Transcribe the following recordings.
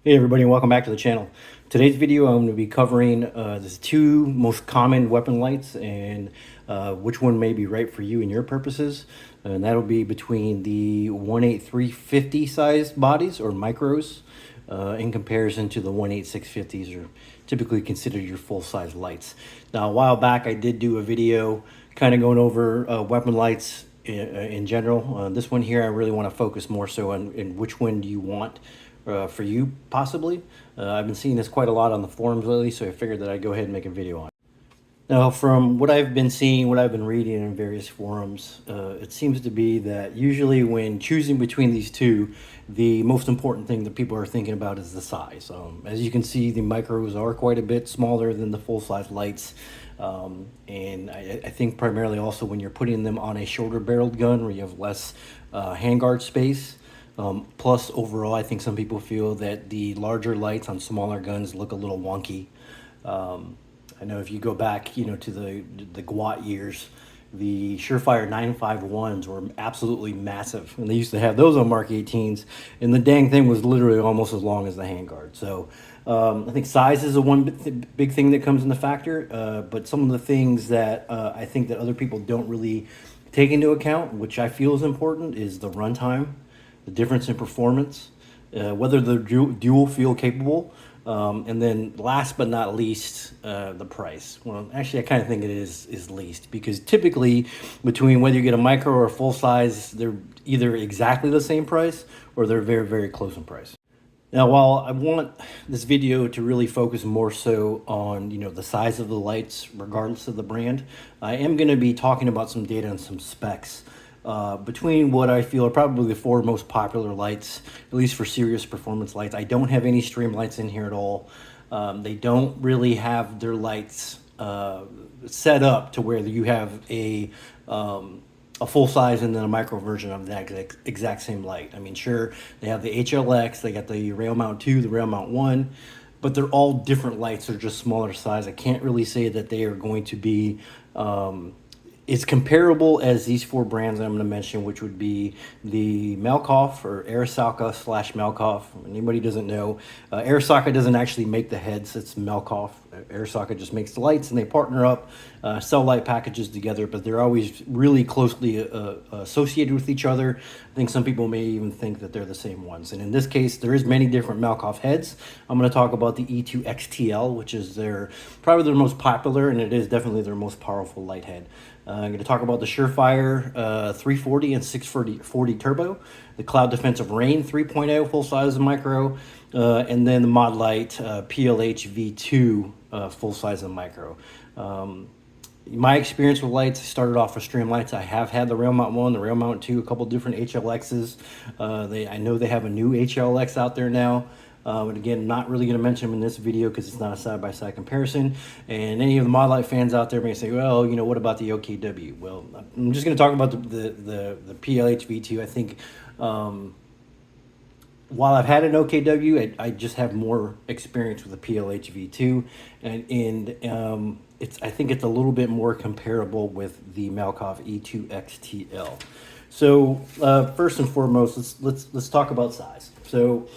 Hey everybody, and welcome back to the channel. Today's video I'm going to be covering the two most common weapon lights and which one may be right for you and your purposes. And that'll be between the 18350 size bodies or micros in comparison to the 18650s, or typically considered your full size lights. Now a while back I did do a video kind of going over weapon lights in general. This one here I really want to focus more so on in which one do you want for you, possibly. I've been seeing this quite a lot on the forums lately, so I figured that I'd go ahead and make a video on it. Now, from what I've been seeing, what I've been reading in various forums, it seems to be that usually when choosing between these two, the most important thing that people are thinking about is the size. As you can see, the micros are quite a bit smaller than the full-size lights. And I think primarily also when you're putting them on a shoulder barreled gun where you have less handguard space. Plus, overall, I think some people feel that the larger lights on smaller guns look a little wonky. I know if you go back, to the GWAT years, the Surefire 951s were absolutely massive, and they used to have those on Mark 18s, and the dang thing was literally almost as long as the handguard. So I think size is the one big thing that comes into factor, but some of the things that I think that other people don't really take into account, which I feel is important, is the runtime, the difference in performance, whether they're dual field capable, and then last but not least, the price. Well, actually, I kind of think it is least, because typically between whether you get a micro or a full size, they're either exactly the same price or they're very, very close in price. Now, while I want this video to really focus more so on, the size of the lights, regardless of the brand, I am going to be talking about some data and some specs between what I feel are probably the four most popular lights, at least for serious performance lights. I don't have any stream lights in here at all. They don't really have their lights set up to where you have a full size and then a micro version of that exact same light. I mean, sure, they have the HLX, they got the rail mount 2, the rail mount 1, but they're all different lights. They're just smaller size. I can't really say that they are going to be it's comparable as these four brands I'm going to mention, which would be the Malkoff or Arisaka / Malkoff. Anybody doesn't know, Arisaka doesn't actually make the heads. It's Malkoff. Arisaka just makes the lights, and they partner up, sell light packages together, but they're always really closely associated with each other. I think some people may even think that they're the same ones. And in this case, there is many different Malkoff heads. I'm going to talk about the E2 XTL, which is probably their most popular, and it is definitely their most powerful light head. I'm going to talk about the Surefire 340 and 640 Turbo, the Cloud Defensive Rain 3.0 full size and micro, and then the Modlite PLH V2 full size and micro. My experience with lights, I started off with stream lights. I have had the rail mount 1, the rail mount 2, a couple different HLXs. I know they have a new HLX out there now. But again, not really going to mention them in this video because it's not a side-by-side comparison. And any of the Modlite fans out there may say, well, what about the OKW? Well, I'm just going to talk about the PLH V2. I think while I've had an OKW, I just have more experience with the PLH V2. And I think it's a little bit more comparable with the Malkoff E2 XTL. So first and foremost, let's talk about size. So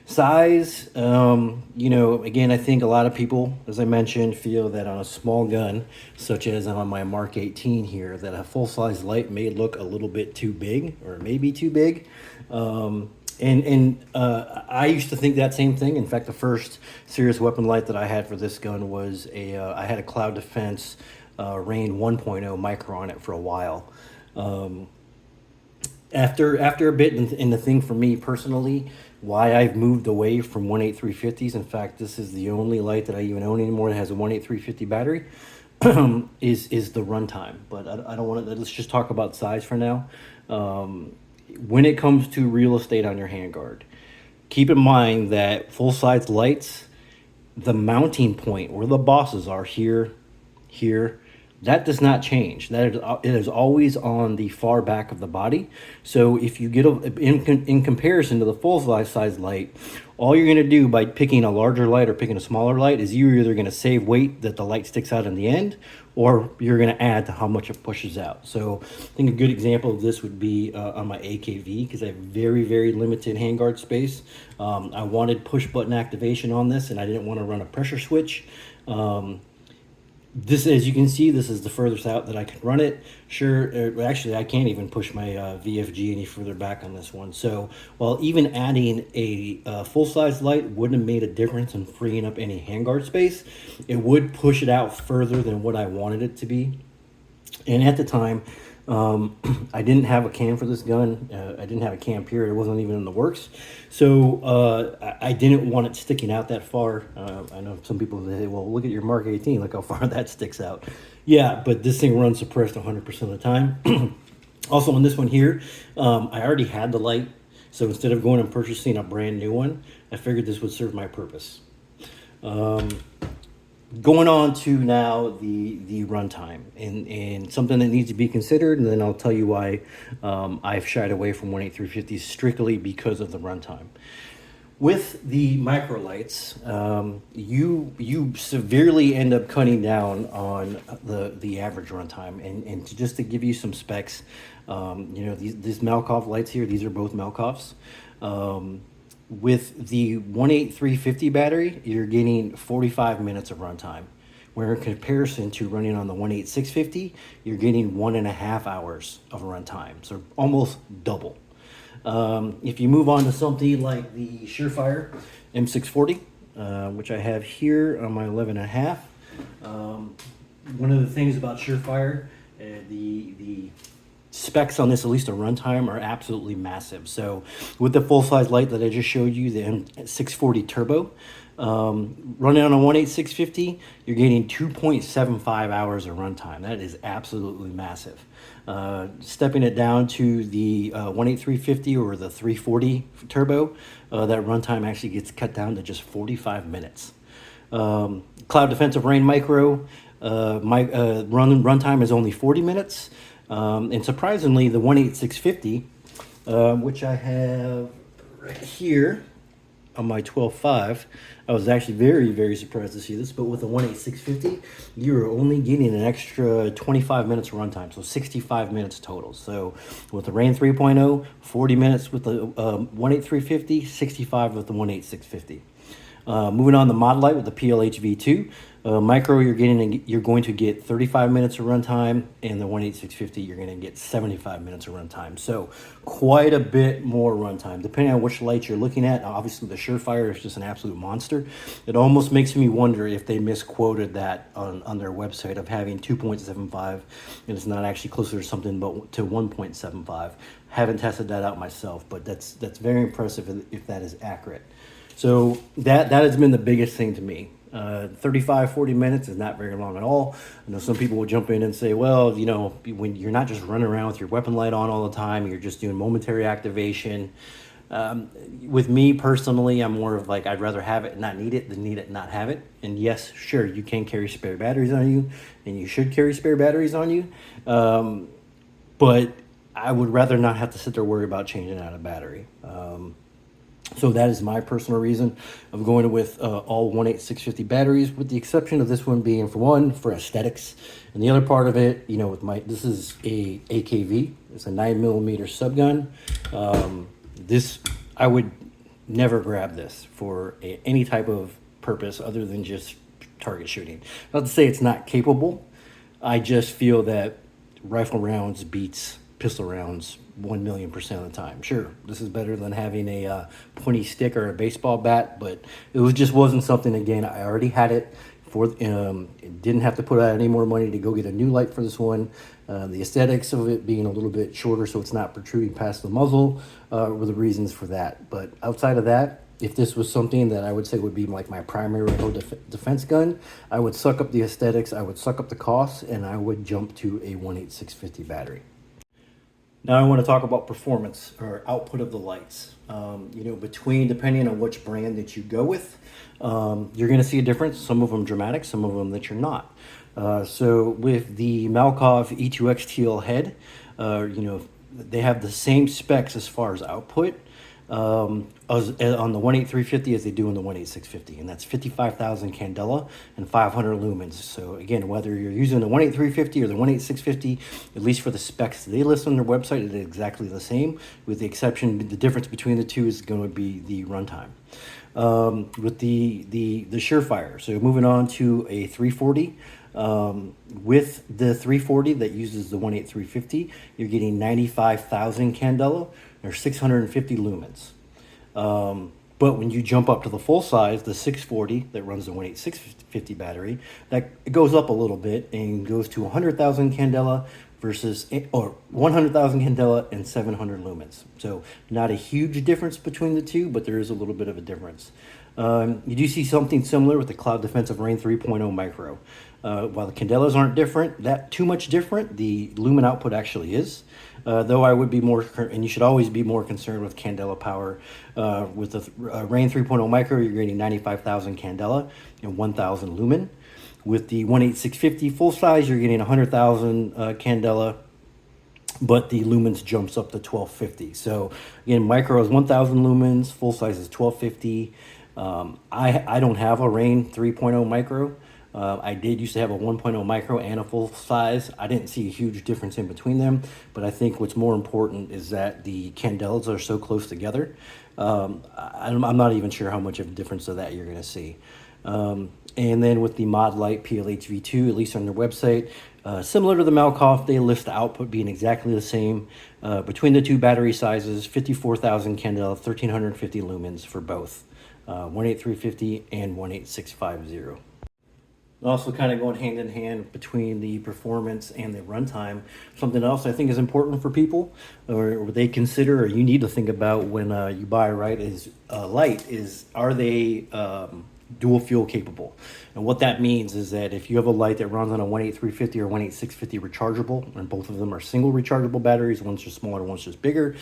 size, again, I think a lot of people, as I mentioned, feel that on a small gun, such as on my Mark 18 here, that a full-size light may look a little bit too big, or maybe too big. I used to think that same thing. In fact, the first serious weapon light that I had for this gun was I had a Cloud Defense Rain 1.0 micro on it for a while. After a bit, and the thing for me personally, why I've moved away from 18350s, in fact, this is the only light that I even own anymore that has a 18350 battery, is the runtime. But I don't want to, let's just talk about size for now. When it comes to real estate on your handguard, keep in mind that full-size lights, the mounting point where the bosses are here, That does not change. It is always on the far back of the body. So if you get in comparison to the full size light, all you're going to do by picking a larger light or picking a smaller light is you're either going to save weight that the light sticks out in the end, or you're going to add to how much it pushes out. So I think a good example of this would be on my AKV, because I have very limited handguard space. I wanted push button activation on this, and I didn't want to run a pressure switch. This, as you can see, this is the furthest out that I can run it. Sure, actually, I can't even push my VFG any further back on this one. So while even adding a full-size light wouldn't have made a difference in freeing up any handguard space, it would push it out further than what I wanted it to be. And at the time, I didn't have a cam for this gun. I didn't have a cam period. It wasn't even in the works. So I didn't want it sticking out that far. I know some people say, well, look at your Mark 18. Look how far that sticks out. Yeah, but this thing runs suppressed 100% of the time. Also on this one here, I already had the light. So instead of going and purchasing a brand new one, I figured this would serve my purpose. Going on to now the runtime and something that needs to be considered, and then I'll tell you why I've shied away from 18350 strictly because of the runtime. With the microlights, you severely end up cutting down on the average runtime. And just to give you some specs, these Malkoff lights here, these are both Malkoffs. With the 18350 battery, you're getting 45 minutes of runtime, where in comparison to running on the 18650, you're getting 1.5 hours of runtime, so almost double. If you move on to something like the Surefire M640, which I have here on my 11.5, one of the things about Surefire, the specs on this, at least a runtime, are absolutely massive. So with the full-size light that I just showed you, the M640 Turbo, running on a 18650, you're getting 2.75 hours of runtime. That is absolutely massive. Stepping it down to the 18350 or the 340 Turbo, that runtime actually gets cut down to just 45 minutes. Cloud Defensive Rain Micro, runtime is only 40 minutes. And surprisingly, the 18650, which I have right here on my 12.5, I was actually very surprised to see this, but with the 18650, you're only getting an extra 25 minutes of runtime, so 65 minutes total. So with the Rain 3.0, 40 minutes with the 18350, 65 with the 18650. Moving on, the Mod Light with the PLH V2 micro, you're going to get 35 minutes of runtime, and the 18650 you're going to get 75 minutes of runtime. So quite a bit more runtime, depending on which light you're looking at. Obviously, the Surefire is just an absolute monster. It almost makes me wonder if they misquoted that on their website of having 2.75, and it's not actually closer to something but to 1.75. Haven't tested that out myself, but that's very impressive if that is accurate. So that has been the biggest thing to me. 35, 40 minutes is not very long at all. I know some people will jump in and say, well, when you're not just running around with your weapon light on all the time, you're just doing momentary activation. With me personally, I'm more of like, I'd rather have it and not need it than need it and not have it. And yes, sure, you can carry spare batteries on you, and you should carry spare batteries on you. But I would rather not have to sit there worry about changing out a battery. So that is my personal reason of going with all 18650 batteries, with the exception of this one being, for aesthetics, and the other part of it, this is a AKV. It's a 9mm subgun. This, I would never grab this for any type of purpose other than just target shooting. Not to say it's not capable. I just feel that rifle rounds beats pistol rounds 1,000,000% of the time. Sure, this is better than having a pointy stick or a baseball bat, but it just wasn't something. Again, I already had it. Didn't have to put out any more money to go get a new light for this one. The aesthetics of it being a little bit shorter, so it's not protruding past the muzzle, were the reasons for that. But outside of that, if this was something that I would say would be like my primary defense gun, I would suck up the aesthetics, I would suck up the costs, and I would jump to a 18650 battery. Now I want to talk about performance or output of the lights. Depending on which brand that you go with, you're going to see a difference. Some of them dramatic, some of them that you're not. So with the Malkoff E2XTL head, they have the same specs as far as output as on the 18350 as they do on the 18650, and that's 55,000 candela and 500 lumens. So again, whether you're using the 18350 or the 18650, at least for the specs they list on their website, it is exactly the same, with the exception, the difference between the two is going to be the runtime. With the Surefire. So moving on to a 340. With the 340 that uses the 18350, you're getting 95,000 candela or 650 lumens. But when you jump up to the full size, the 640 that runs the 18650 battery, that it goes up a little bit and goes to 100,000 candela versus, or 100,000 candela and 700 lumens. So not a huge difference between the two, but there is a little bit of a difference. You do see something similar with the Cloud Defensive Rain 3.0 Micro. While the candelas aren't too much different, the lumen output actually is. Though I would be more, and you should always be more concerned with candela power. With the Rain 3.0 Micro, you're getting 95,000 candela and 1,000 lumen. With the 18650 full size, you're getting 100,000 candela, but the lumens jumps up to 1250. So again, micro is 1,000 lumens, full size is 1250. I don't have a Rain 3.0 Micro. I did used to have a 1.0 Micro and a full size. I didn't see a huge difference in between them, but I think what's more important is that the candelas are so close together. I'm not even sure how much of a difference of that you're going to see. And then with the Mod-Lite PLH V2, at least on their website, similar to the Malkoff, they list the output being exactly the same between the two battery sizes, 54,000 candela, 1,350 lumens for both 18350 and 18650. Also kind of going hand in hand between the performance and the runtime. Something else I think is important for people, or they consider, or you need to think about when you buy a light is, are they dual fuel capable? And what that means is that if you have a light that runs on a 18350 or 18650 rechargeable, and both of them are single rechargeable batteries, one's just smaller, one's just bigger,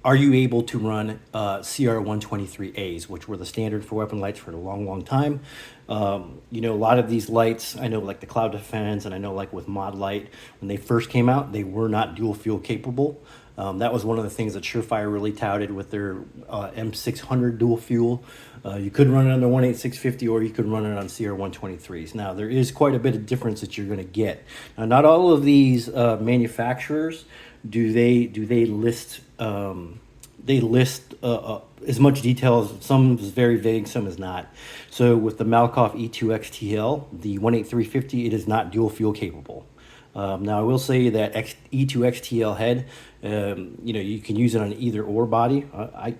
are you able to run CR123As, which were the standard for weapon lights for a long, long time? A lot of these lights, I know like the Cloud Defense, and I know like with Mod-Lite, when they first came out, they were not dual fuel capable. That was one of the things that Surefire really touted with their M600 dual fuel. You could run it on the 18650 or you could run it on CR123s. Now, there is quite a bit of difference that you're going to get. Now, not all of these manufacturers do they list as much detail as some is very vague, some is not. So with the Malkoff E2XTL, the 18350, it is not dual fuel capable. Now I will say that E2XTL head, you can use it on either or body. I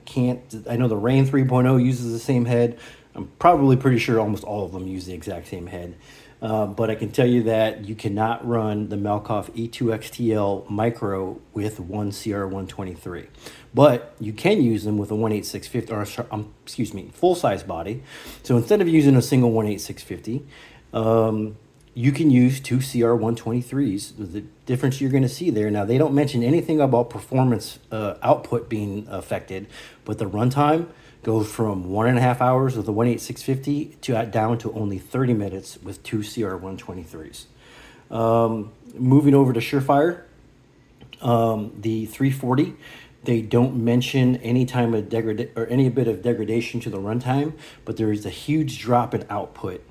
know the Rain 3.0 uses the same head. I'm probably pretty sure almost all of them use the exact same head. But I can tell you that you cannot run the Malkoff E2XTL Micro with one CR123. But you can use them with a 18650, or full-size body. So instead of using a single 18650, you can use two CR123s. The difference you're going to see there, now they don't mention anything about performance output being affected, but the runtime goes from 1.5 hours with the 18650 down to only 30 minutes with two CR123s. Moving over to Surefire, the 340, they don't mention any time of any bit of degradation to the runtime, but there is a huge drop in output.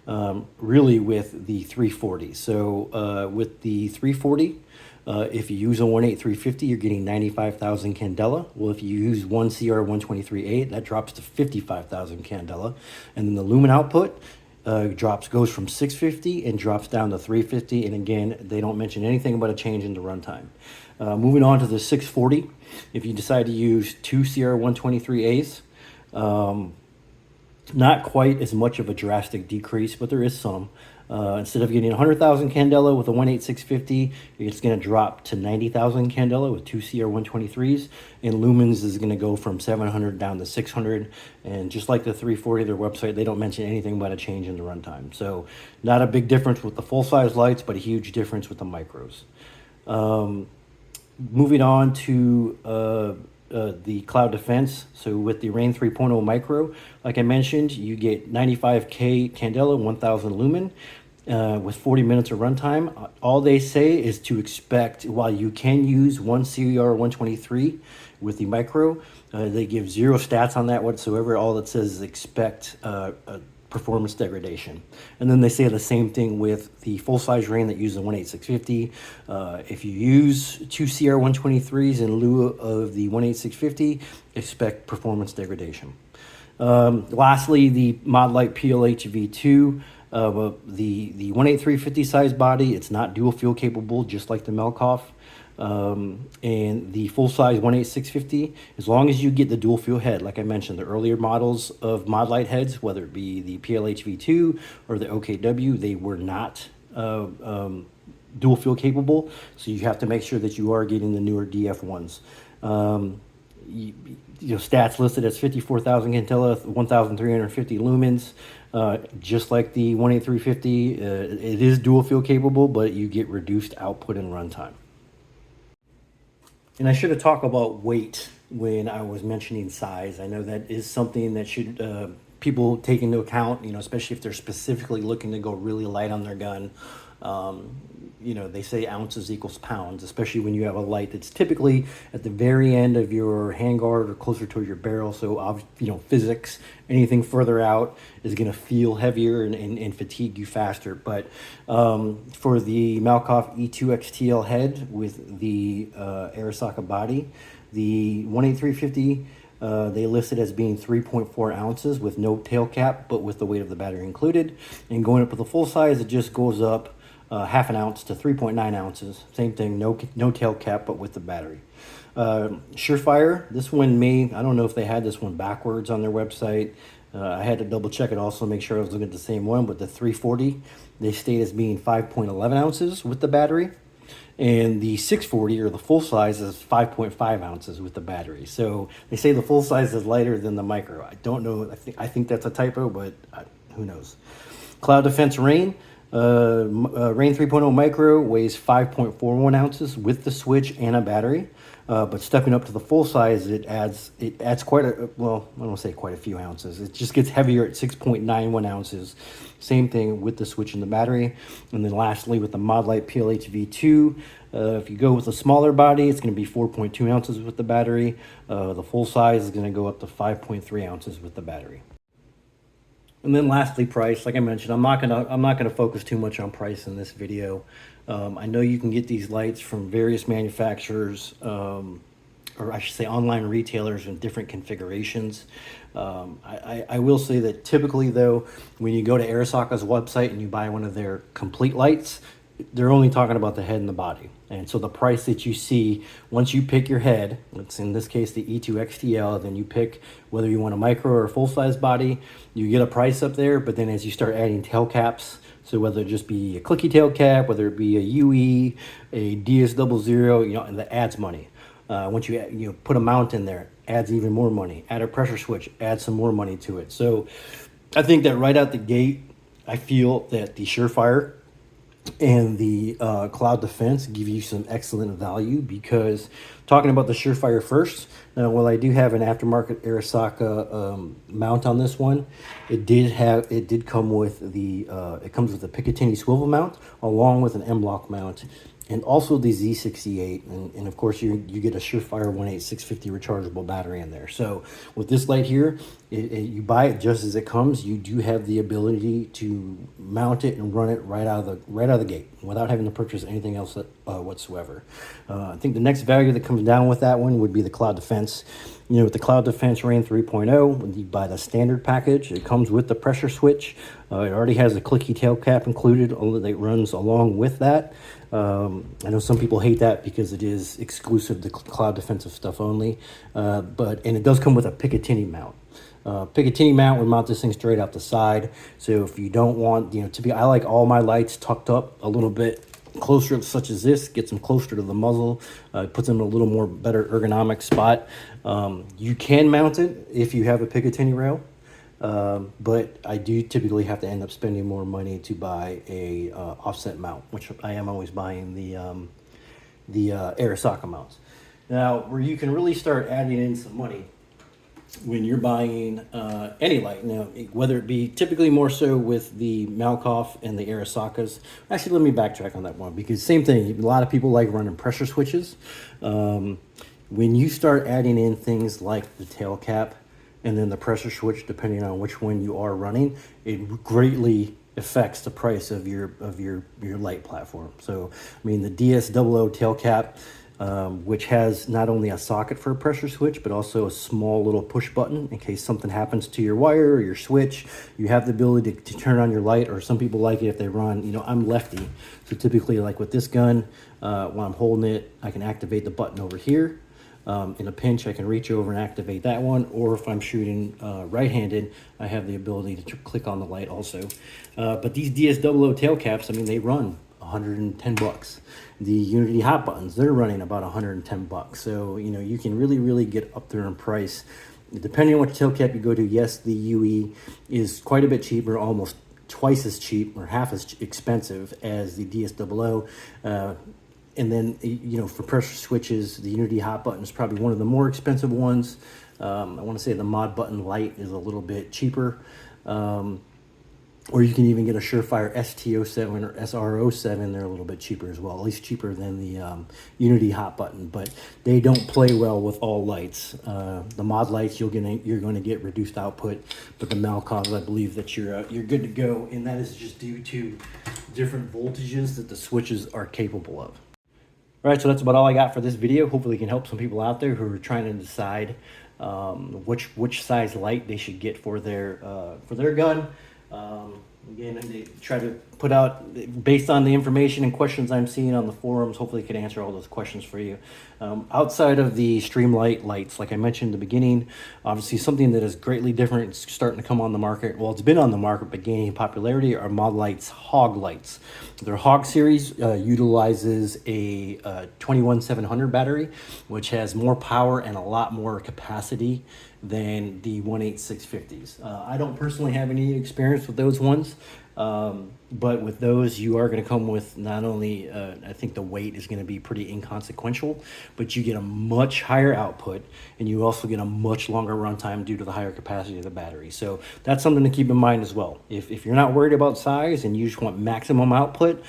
Really with the 340. So with the 340, if you use a 18350, you're getting 95,000 candela. Well, if you use one CR123A, that drops to 55,000 candela. And then the lumen output goes from 650 and drops down to 350. And again, they don't mention anything about a change in the runtime. Moving on to the 640, if you decide to use two CR123As, not quite as much of a drastic decrease, but there is some. Instead of getting 100,000 candela with a 18650, it's going to drop to 90,000 candela with two CR123s, and lumens is going to go from 700 down to 600. And just like the 340, their website, they don't mention anything about a change in the runtime. So not a big difference with the full-size lights, but a huge difference with the micros. Moving on to the Cloud Defense. So with the Rain 3.0 Micro, like I mentioned, you get 95K candela, 1,000 lumen. with 40 minutes of runtime. All they say is to expect, while you can use one CR123 with the micro, they give zero stats on that whatsoever. All it says is expect a performance degradation. And then they say the same thing with the full-size Rane that uses a 18650. If you use two CR123s in lieu of the 18650, expect performance degradation. Lastly, the Modlite PLH V2. The 18350 size body, it's not dual fuel capable, just like the Melkoff. And the full-size 18650, as long as you get the dual fuel head, like I mentioned, the earlier models of Modlite heads, whether it be the PLH V2 or the OKW, they were not dual fuel capable, so you have to make sure that you are getting the newer DF1s. Stats listed as 54,000 cantilla, 1,350 lumens. Just like the 18350, it is dual fuel capable, but you get reduced output and runtime. And I should have talked about weight when I was mentioning size. I know that is something that should people take into account, especially if they're specifically looking to go really light on their gun. They say ounces equals pounds, especially when you have a light that's typically at the very end of your handguard or closer to your barrel. So, physics, anything further out is going to feel heavier and fatigue you faster. But for the Melkoff E2 XTL head with the Arisaka body, the 18350, they listed as being 3.4 ounces with no tail cap, but with the weight of the battery included. And going up with the full size, it just goes up half an ounce to 3.9 ounces. Same thing, no tail cap, but with the battery. Surefire, this one I don't know if they had this one backwards on their website. I had to double check it also, make sure I was looking at the same one, but the 340, they state as being 5.11 ounces with the battery. And the 640, or the full size, is 5.5 ounces with the battery. So they say the full size is lighter than the micro. I don't know. I think that's a typo, but who knows. Cloud Defense Rane. Rane 3.0 Micro weighs 5.41 ounces with the switch and a battery. But stepping up to the full size, it adds quite I don't want to say quite a few ounces. It just gets heavier at 6.91 ounces. Same thing with the switch and the battery. And then lastly, with the Modlite PLH V2, if you go with a smaller body, it's going to be 4.2 ounces with the battery. The full size is going to go up to 5.3 ounces with the battery. And then lastly, price. Like I mentioned, I'm not gonna focus too much on price in this video. I know you can get these lights from various manufacturers, or I should say online retailers in different configurations. I will say that typically though, when you go to Arisaka's website and you buy one of their complete lights, they're only talking about the head and the body. And so the price that you see, once you pick your head, it's in this case the E2 XTL, then you pick whether you want a micro or a full-size body, you get a price up there. But then as you start adding tail caps, so whether it just be a clicky tail cap, whether it be a UE, a DS00, and that adds money. Once you put a mount in there, adds even more money. Add a pressure switch, add some more money to it. So I think that right out the gate, I feel that the Surefire and the Cloud Defense give you some excellent value. Because talking about the Surefire first, while I do have an aftermarket Arisaka mount on this one, it did come with the it comes with a Picatinny swivel mount along with an M-LOK mount, and also the Z68, and of course you get a Surefire 18650 rechargeable battery in there. So with this light here, you buy it just as it comes. You do have the ability to mount it and run it right out of the gate without having to purchase anything else whatsoever. I think the next value that comes down with that one would be the Cloud Defense. With the Cloud Defense Rane 3.0, when you buy the standard package, it comes with the pressure switch. It already has a clicky tail cap included that runs along with that. I know some people hate that because it is exclusive to Cloud Defensive stuff only, and it does come with a Picatinny mount. Picatinny mount would mount this thing straight out the side. So if you don't want, I like all my lights tucked up a little bit closer, such as this, gets them closer to the muzzle, puts them in a little more better ergonomic spot. You can mount it if you have a Picatinny rail, but I do typically have to end up spending more money to buy a offset mount, which I am always buying the Arisaka mounts. Now, where you can really start adding in some money when you're buying any light, now whether it be typically more so with the Malkoff and the Arasakas. Actually, let me backtrack on that one, because same thing. A lot of people like running pressure switches. When you start adding in things like the tail cap and then the pressure switch, depending on which one you are running, it greatly affects the price of your light platform. So, I mean, the DS00 tail cap, which has not only a socket for a pressure switch, but also a small little push button in case something happens to your wire or your switch. You have the ability to turn on your light, or some people like it if they run, you know, I'm lefty. So typically, like with this gun, when I'm holding it, I can activate the button over here. In a pinch, I can reach over and activate that one, or if I'm shooting right-handed, I have the ability to click on the light also. But these DS00 tail caps, I mean, they run 110 bucks. The Unity hot buttons, they're running about 110 bucks. So, you know, you can really get up there in price. Depending on what tail cap you go to, yes, the UE is quite a bit cheaper, almost twice as cheap or half as expensive as the DS00. And then, you know, for pressure switches, the Unity hot button is probably one of the more expensive ones. I want to say the mod button light is a little bit cheaper. Or you can even get a Surefire ST07 or SR07. They're a little bit cheaper as well, at least cheaper than the Unity hot button. But they don't play well with all lights. The mod lights, you're going to get reduced output, but the Malkoff, I believe that you're good to go, and that is just due to different voltages that the switches are capable of. All right, so that's about all I got for this video. Hopefully it can help some people out there who are trying to decide which size light they should get for their gun. Again, they try to put out, based on the information and questions I'm seeing on the forums, hopefully it can answer all those questions for you. Outside of the Streamlight lights, like I mentioned in the beginning, obviously something that is greatly different, it's starting to come on the market. Well, it's been on the market, but gaining popularity are Modlight's Hog lights. Their Hog series utilizes a 21700 battery, which has more power and a lot more capacity than the 18650s. I don't personally have any experience with those ones, but with those, you are going to come with not only, I think the weight is going to be pretty inconsequential, but you get a much higher output, and you also get a much longer runtime due to the higher capacity of the battery. So that's something to keep in mind as well. If you're not worried about size and you just want maximum output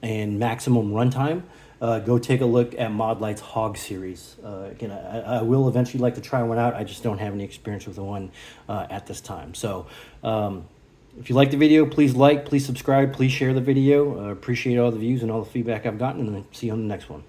and maximum runtime, go take a look at Modlight's Hog series. Again, I will eventually like to try one out. I just don't have any experience with the one at this time. So if you like the video, please like, please subscribe, please share the video. Appreciate all the views and all the feedback I've gotten, and see you on the next one.